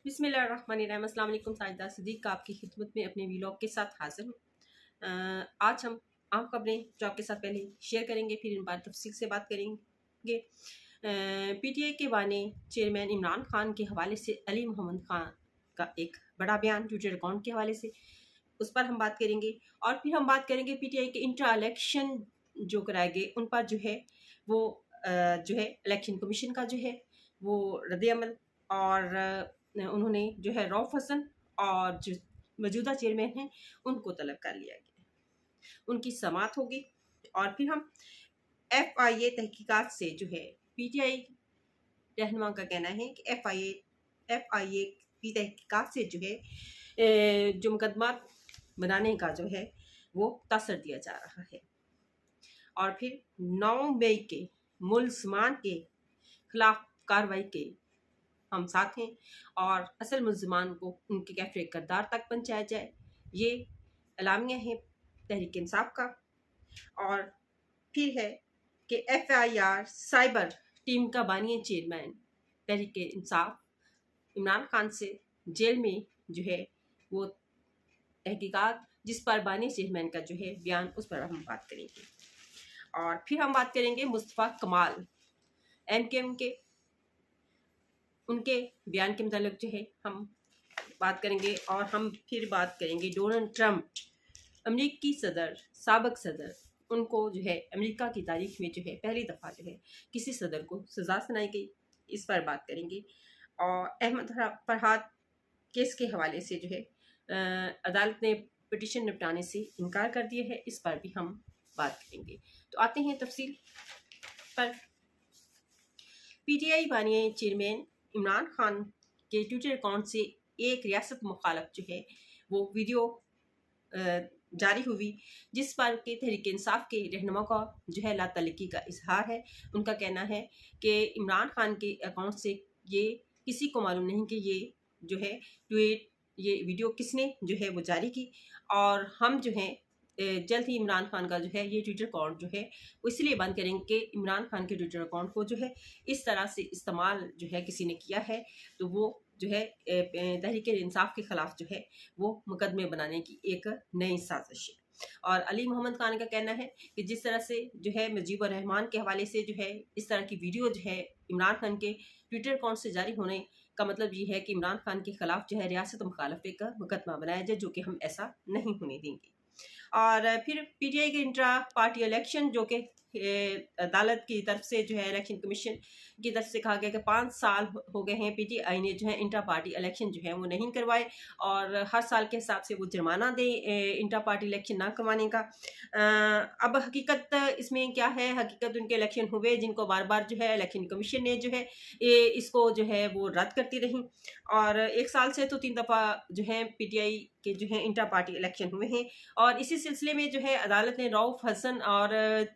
बिस्मिल्लाहिर्रहमानिर्रहीम। अस्सलाम वालेकुम। साजिदा सिद्दीक आपकी खिदमत में अपने वीलॉग के साथ हाजिर हूँ। आज हम आम खबरें जो आपके साथ पहले शेयर करेंगे, फिर इन पर तफसील से बात करेंगे। पीटीआई के बानी चेयरमैन इमरान खान के हवाले से अली मोहम्मद खान का एक बड़ा बयान ट्विटर अकाउंट के हवाले से, उस पर हम बात करेंगे। और फिर हम बात करेंगे पीटीआई के इंट्रा इलेक्शन जो कराए गए उन पर जो है वो जो है इलेक्शन कमीशन का जो है वो रद्द-ए-अमल, और उन्होंने जो है रऊफ हसन और जो मौजूदा चेयरमैन हैं उनको तलब कर लिया गया, उनकी समाअत होगी। और फिर हम FIA तहकीकात से जो है पीटीआई रहनुमा का कहना है कि FIA की तहकीकात से जो है जो मुकदमा बनाने का जो है वो तासर दिया जा रहा है। और फिर 9 मई के मुलजमान के खिलाफ कार्रवाई के हम साथ हैं और असल मुलजमान को उनके कैफे किरदार तक पहुँचाया जाए, ये एलामिया है तहरीक इंसाफ का। और फिर है कि FIR साइबर टीम का बानी चेयरमैन तहरीक इंसाफ इमरान खान से जेल में जो है वो तहकीकात जिस पर बानी चेयरमैन का जो है बयान, उस पर हम बात करेंगे। और फिर हम बात करेंगे मुस्तफ़ा कमाल MKM के, उनके बयान के मतलब जो है हम बात करेंगे। और हम फिर बात करेंगे डोनाल्ड ट्रंप अमेरिकी सदर, साबिक सदर, उनको जो है अमेरिका की तारीख में जो है पहली दफ़ा जो है किसी सदर को सज़ा सुनाई गई, इस पर बात करेंगे। और अहमद फरहाद केस के हवाले से जो है अदालत ने पिटीशन निपटाने से इनकार कर दिया है, इस पर भी हम बात करेंगे। तो आते हैं तफसील पर। पीटीआई बानी चेयरमैन इमरान खान के ट्विटर अकाउंट से एक रियासत मुखालफ जो है वो वीडियो जारी हुई, जिस पर के तहरीक इंसाफ के रहनुमा का जो है लातल्लुकी का इजहार है। उनका कहना है कि इमरान खान के अकाउंट से ये किसी को मालूम नहीं कि ये जो है ट्वीट, ये वीडियो किसने जो है वो जारी की। और हम जो है जल्द ही इमरान खान का जो है ये ट्विटर अकाउंट जो है वो इसलिए बंद करेंगे कि इमरान खान के ट्विटर अकाउंट को जो है इस तरह से इस्तेमाल जो है किसी ने किया है, तो वो जो है तहरीक इंसाफ के खिलाफ जो है वो मुकदमे बनाने की एक नई साजिश है। और अली मोहम्मद खान का कहना है कि जिस तरह से जो है मुजीबुर रहमान के हवाले से जो है इस तरह की वीडियो जो है इमरान खान के ट्विटर अकाउंट से जारी होने का मतलब ये है कि इमरान खान के खिलाफ जो है रियासत मुखालफे का मुकदमा बनाया जाए, जो कि हम ऐसा नहीं होने देंगे। और फिर पीटीआई के इंट्रा पार्टी इलेक्शन, जो कि अदालत की तरफ से जो है इलेक्शन कमीशन की तरफ से कहा गया कि 5 साल हो गए हैं पीटीआई ने जो है इंट्रा पार्टी इलेक्शन जो है वो नहीं करवाए, और हर साल के हिसाब से वो जुर्माना दे इंट्रा पार्टी इलेक्शन ना करवाने का। अब हकीकत इसमें क्या है, हकीकत उनके इलेक्शन हुए जिनको बार बार जो है इलेक्शन कमीशन ने जो है इसको जो है वो रद्द करती रही। और 1 साल से तो 3 दफ़ा जो है पीटीआई के जो है इंट्रा पार्टी इलेक्शन हुए हैं। और इसी सिलसिले में जो है अदालत ने रऊफ हसन और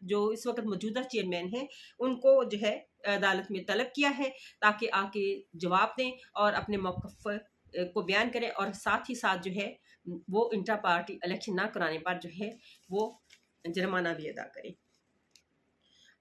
जो इस वक्त मौजूदा चेयरमैन हैं उनको जो है अदालत में तलब किया है ताकि आके जवाब दें और अपने मौक़िफ़ को बयान करें, और साथ ही साथ जो है वो इंट्रा पार्टी इलेक्शन ना कराने पर जो है वो जुर्माना भी अदा करें।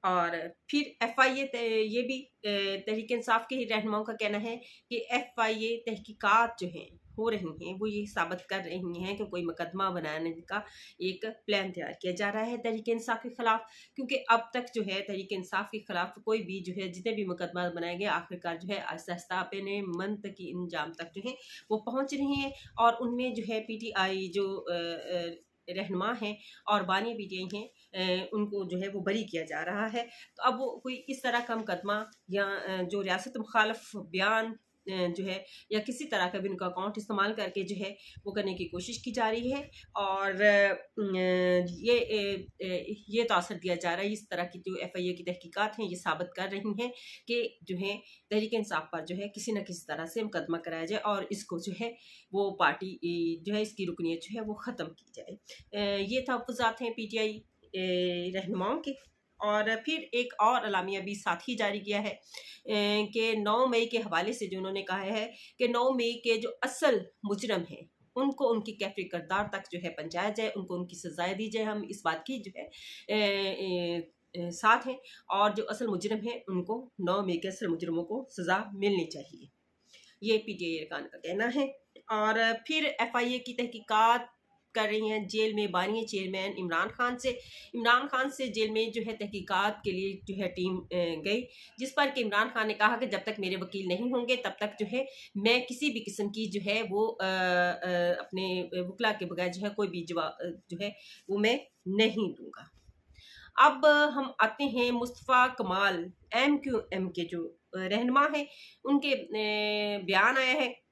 और फिर FIA ये भी तहरीक इंसाफ के रहनुमाओं का कहना है कि FIA तहकीकात जो हैं हो रही हैं वो ये साबित कर रही हैं कि कोई मुकदमा बनाने का एक प्लान तैयार किया जा रहा है तहरीक इंसाफ के खिलाफ, क्योंकि अब तक जो है तहरीक इंसाफ के खिलाफ कोई भी जो है जितने भी मुकदमा बनाए गए आखिरकार जो है आहिस्ता आहिस्ता अपने मंतकी इंजाम तक जो है वो पहुँच रही हैं। और उनमें जो है PTI जो रहनुमा हैं और बानी पीटीआई हैं उनको जो है वो बरी किया जा रहा है। तो अब वो कोई इस तरह का मुकदमा या जो रियासत मुखालफ बयान जो है या किसी तरह का भी उनका अकाउंट इस्तेमाल करके जो है वो करने की कोशिश की जा रही है। और ये तासर दिया जा रहा है, इस तरह की जो FIA की तहकीकात हैं ये साबित कर रही हैं कि जो है तहरीक इंसाफ पर जो है किसी न किसी तरह से मुकदमा कराया जाए और इसको जो है वो पार्टी जो है इसकी रुकनीत जो है वो ख़त्म की जाए। ये तहफ़्फ़ुज़ात हैं PTI रहनुमाओं के। और फिर एक और अलामिया भी साथ ही जारी किया है कि 9 मई के हवाले से जो उन्होंने कहा है कि 9 मई के जो असल मुजरम हैं उनको उनकी कैफे किरदार तक जो है पहुँचाया जाए, उनको उनकी सज़ाएँ दी जाए। हम इस बात की जो है साथ हैं, और जो असल मुजरम हैं उनको 9 मई के असल मुजरमों को सज़ा मिलनी चाहिए। ये पीटीआई अरकान का कहना है। और फिर एफआईए की तहकीकात कर रही हैं जेल में बानी चेयरमैन इमरान खान से जेल में जो है तहकीकात के लिए जो है टीम गई, जिस पर कि इमरान खान ने कहा कि जब तक मेरे वकील नहीं होंगे तब तक जो है मैं किसी भी किस्म की जो है वो अपने वकला के बगैर जो है कोई भी जवाब जो है वो मैं नहीं दूंगा। अब हम आते हैं मुस्तफ़ा कमाल MQM के जो रहनुमा है, उनके बयान आया है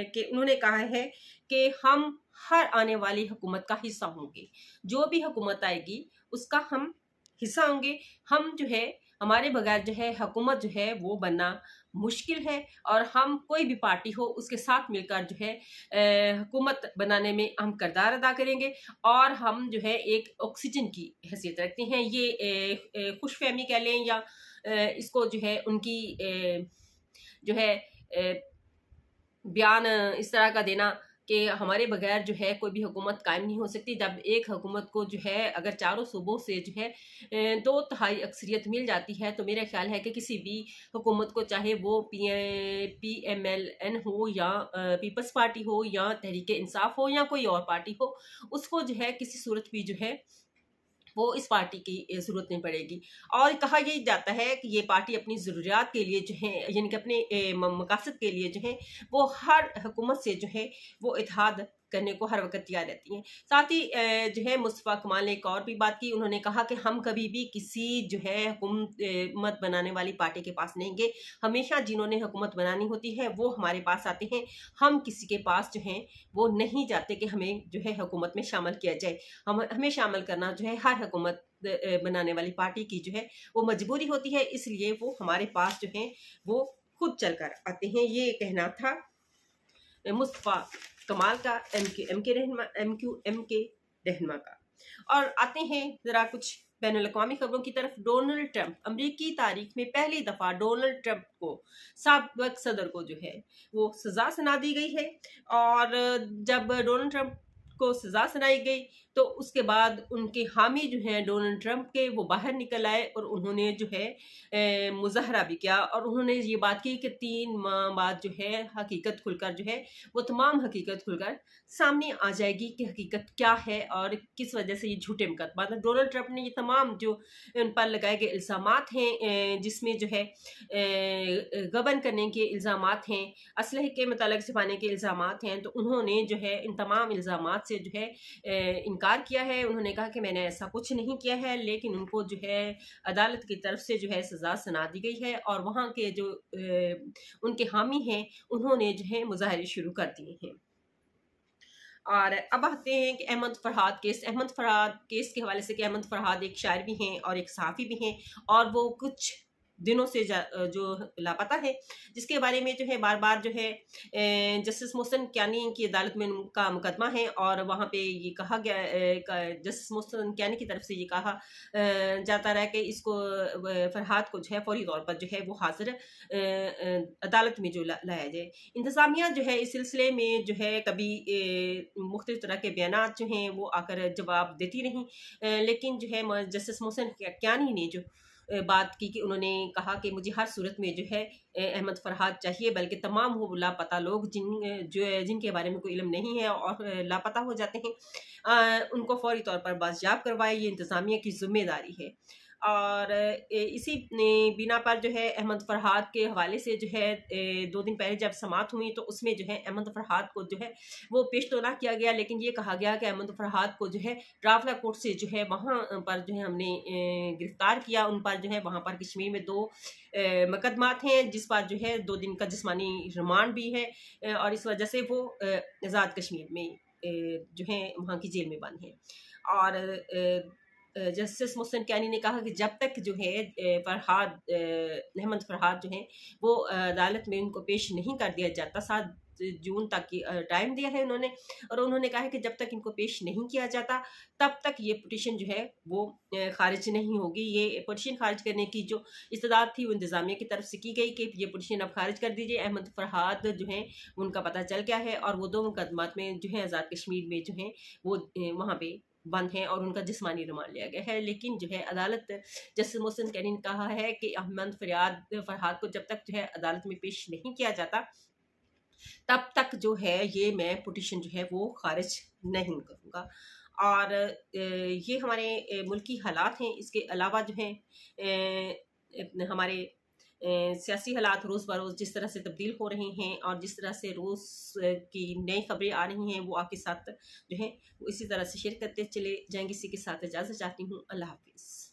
कि उन्होंने कहा है कि हम हर आने वाली हुकूमत का हिस्सा होंगे, जो भी हुकूमत आएगी उसका हम हिस्सा होंगे। हम जो है हमारे बगैर जो है हुकूमत जो है वो बनना मुश्किल है, और हम कोई भी पार्टी हो उसके साथ मिलकर जो है हुकूमत बनाने में हम किरदार अदा करेंगे, और हम जो है एक ऑक्सीजन की हैसियत रखते हैं। ये खुशफहमी कह लें या इसको जो है उनकी जो है बयान इस तरह का देना कि हमारे बगैर जो है कोई भी हुकूमत कायम नहीं हो सकती। जब एक हुकूमत को जो है अगर चारों सूबों से जो है 2/3 अक्सरियत मिल जाती है, तो मेरा ख्याल है कि किसी भी हुकूमत को, चाहे वो PMLN हो या पीपल्स पार्टी हो या तहरीक इंसाफ हो या कोई और पार्टी हो, उसको जो है किसी सूरत भी जो है वो इस पार्टी की ज़रूरत नहीं पड़ेगी। और कहा यही जाता है कि ये पार्टी अपनी ज़रूरियात के लिए जो है यानी कि अपने मकासद के लिए जो है वो हर हुकूमत से जो है वो इत्तेहाद करने को हर वक्त तैयार रहती हैं। साथ ही जो है मुस्तफ़ा कमाल ने एक और भी बात की, उन्होंने कहा कि हम कभी भी किसी जो है हुकूमत बनाने वाली पार्टी के पास नहीं गए। हमेशा जिन्होंने हुकूमत बनानी होती है वो हमारे पास आते हैं, हम किसी के पास जो है वो नहीं जाते कि हमें जो है हुकूमत में शामिल किया जाए। हमें शामिल करना जो है हर हुकूमत बनाने वाली पार्टी की जो है वो मजबूरी होती है, इसलिए वो हमारे पास जो है वो खुद चलकर आते हैं। ये कहना था मुस्तफ़ा कमाल का MQM के रहनुमा का। और आते हैं ज़रा कुछ बैनुल-अक़वामी खबरों की तरफ। डोनाल्ड ट्रंप, अमरीकी तारीख में पहली दफ़ा डोनाल्ड ट्रंप को, साबिक़ सदर को जो है वो सज़ा सुना दी गई है। और जब डोनाल्ड ट्रंप को सज़ा सुनाई गई तो उसके बाद उनके हामी जो हैं डोनाल्ड ट्रंप के, वो बाहर निकल आए और उन्होंने जो है मुज़ाहरा भी किया, और उन्होंने ये बात की कि 3 माह बाद जो है हकीकत खुलकर जो है वो तमाम हकीकत खुलकर सामने आ जाएगी कि हकीकत क्या है और किस वजह से ये झूठे मुकदमा। डोनाल्ड ट्रंप ने ये तमाम जो उन पर लगाए गए इल्ज़ामात हैं, जिसमें जो है गबन करने के इल्ज़ामात हैं, असलहे के मतलब छुपाने के इल्ज़ामात हैं, तो उन्होंने जो है इन तमाम इल्ज़ामात से जो है इनकार किया है। उन्होंने कहा कि मैंने ऐसा कुछ नहीं किया है, लेकिन उनको जो है अदालत की तरफ से जो है सज़ा सुना दी गई है, और वहाँ के जो उनके हामी हैं उन्होंने जो है मुज़ाहरे शुरू कर दिए हैं। और अब आते हैं कि अहमद फरहाद केस के हवाले से, कि अहमद फरहाद एक शायर भी हैं और एक सहाफ़ी भी हैं, और वो कुछ दिनों से जो लापता है, जिसके बारे में जो है बार बार जो है जस्टिस मोहसिन कियानी की अदालत में उनका मुकदमा है, और वहाँ पे ये कहा गया, जस्टिस मोहसिन कियानी की तरफ से ये कहा जाता रहा कि इसको फरहाद को जो है फौरी तौर पर जो है वो हाजिर अदालत में जो लाया जाए। इंतज़ामिया जो है इस सिलसिले में जो है कभी मुख्तलिफ तरह के बयानात जो हैं वो आकर जवाब देती रहीं, लेकिन जो है जस्टिस मोहसिन कियानी ने जो बात की कि उन्होंने कहा कि मुझे हर सूरत में जो है अहमद फरहाद चाहिए, बल्कि तमाम वो लापता लोग जिनके बारे में कोई इल्म नहीं है और लापता हो जाते हैं, उनको फौरी तौर पर बाजियाब करवाए, ये इंतज़ामिया की ज़िम्मेदारी है। और इसी बिना पर जो है अहमद फरहाद के हवाले से जो है 2 दिन पहले जब समाअत हुई तो उसमें जो है अहमद फरहाद को जो है वो पेश तो ना किया गया, लेकिन ये कहा गया कि अहमद फरहाद को जो है रावला कोर्ट से जो है वहाँ पर जो है हमने गिरफ्तार किया। उन पर जो है वहाँ पर कश्मीर में 2 मुकदमात हैं, जिस पर जो है 2 दिन का जिस्मानी रिमांड भी है, और इस वजह से वो आज़ाद कश्मीर में जो है वहाँ की जेल में बंद हैं। और जस्टिस मोहसिन कियानी ने कहा कि जब तक जो है अहमद फरहाद जो हैं वो अदालत में उनको पेश नहीं कर दिया जाता, 7 जून तक की टाइम दिया है उन्होंने, और उन्होंने कहा है कि जब तक इनको पेश नहीं किया जाता तब तक ये पिटीशन जो है वो खारिज नहीं होगी। ये पिटीशन खारिज करने की जो इस्तदाद थी वो इंतज़ामिया की तरफ से की गई कि ये पिटीशन अब खारिज कर दीजिए, अहमद फरहाद जो हैं उनका पता चल गया है, और वो 2 मुकदमात में जो है आज़ाद कश्मीर में जो हैं वो वहाँ पे बंद हैं और उनका जिस्मानी रिमांड लिया गया है। लेकिन जो है अदालत, जस्टिस मोहसिन कियानी ने कहा है कि अहमद फरहाद को जब तक जो है अदालत में पेश नहीं किया जाता तब तक जो है ये मैं पिटीशन जो है वो खारिज नहीं करूँगा। और ये हमारे मुल्क की हालात हैं। इसके अलावा जो है हमारे सियासी हालात रोज़ बरोज़ जिस तरह से तब्दील हो रहे हैं और जिस तरह से रोज़ की नई खबरें आ रही हैं, वो आपके साथ जो है वो इसी तरह से शेयर करते चले जाएंगे। इसी के साथ इजाज़त चाहती हूँ। अल्लाह हाफिज़।